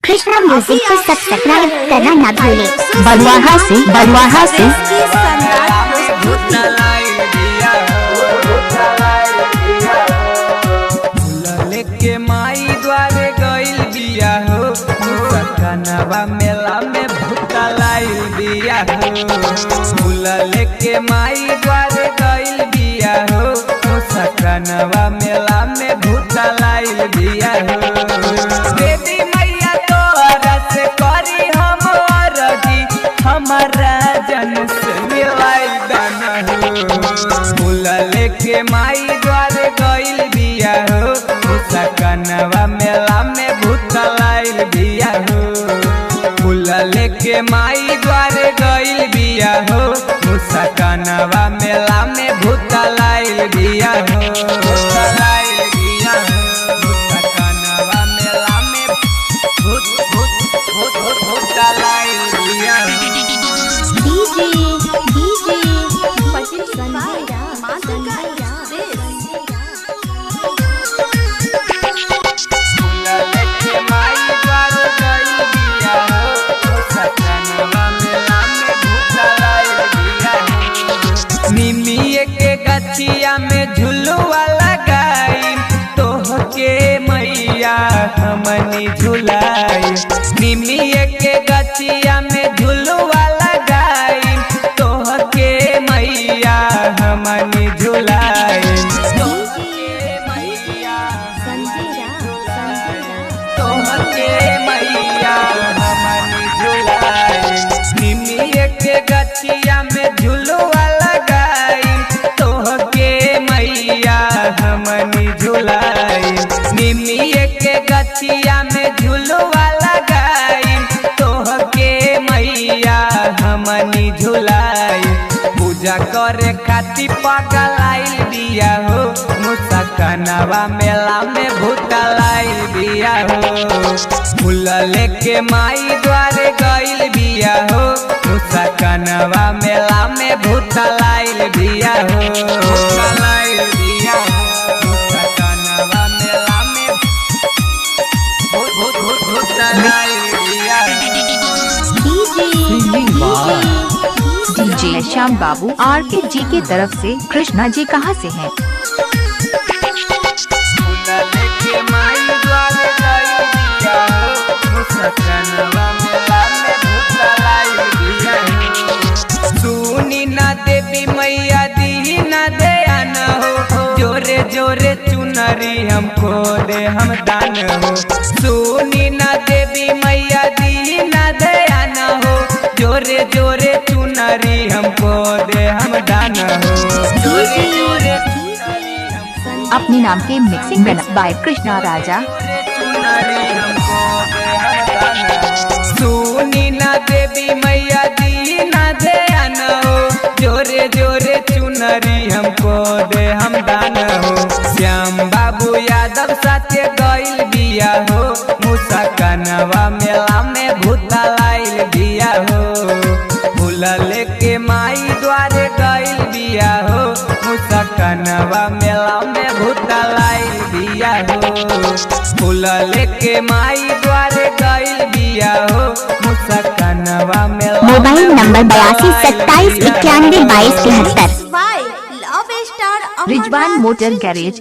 Krishna music को subscribe करना ना भूलें। बलवाहा से लेके माई द्वारे गइल बिया हो, सकनवा मेला में भूता लाइल बिया हो। फूला लेके माई द्वारे गइल बिया हो, सकनवा मेला में भूता लाइल बिया हो। देवी मैया तोरा से करी हम अरजी, हमारा जन से मिलाई दाना हो। फूला लेके माई द्वारे गइल बिया हो, सकनवा मेला में भूता लाइल बिया हो। फूला लेके माई द्वारे गइल बिया हो, सकनवा मेला में भूता लाइल बिया हो। लाइल बिया हो, सकनवा मेला में भूता लाइल बिया हो। निमिये के गछिया में झुलुआ लगाई, तोहके मैया हमनी झुलाई। निमिये के गछिया में झुलुआ लगाई, तोहके मैया हमनी झुलाई। तोहके मैया हमनी झुलाई। निमिये के गछिया में झुलुआ लगाई, तोहके मैया हमनी झुलाई। निमिये के गछिया में झुलुआ लगाई, तोहके मैया हमनी झुलाई। पूजा करे खातिर पागल आइल बिया हो, सकनवा मेला में भूता लाइल बिया हो। फूल लेके माई द्वारे गइल बिया हो, सकनवा मेला में भूता लाइल बिया हो। लाइल बिया हो, सकनवा मेला में भूता लाइल बिया हो। डीजे श्याम बाबू RKG की तरफ से। कृष्णा जी कहाँ से हैं? लेके माई द्वारे गइल बिया हो, सकनवा मेला में भूता लाइल बिया हो। सुनी ना देवी मैया दी ना दया न हो, जोरे जोरे चुनरी हमको दे हम दान हो। सुनी ना देवी मैया दी ना दया न हो, जोरे जोरे चुनरी हमको दे हम दान हो। जोरे जोरे अपने नाम के मिक्सिंग बाय कृष्णा राजा। सुनी ना देवी मैया दी ना दया न हो, जोरे जोरे चुनरी हमको दे हम दान हो। श्याम बाबू यादव साथे गइल बिया हो, सकनवा मेला में भूता लाइल बिया हो। फूल लेके माई द्वारे गइल बिया हो, सकनवा मेला में भूता लाइल बिया हो। फूल लेके माई द्वारे गइल बिया हो, सकनवा मेला। Mobile number 82 27 91 22 73। Rizwan motor garage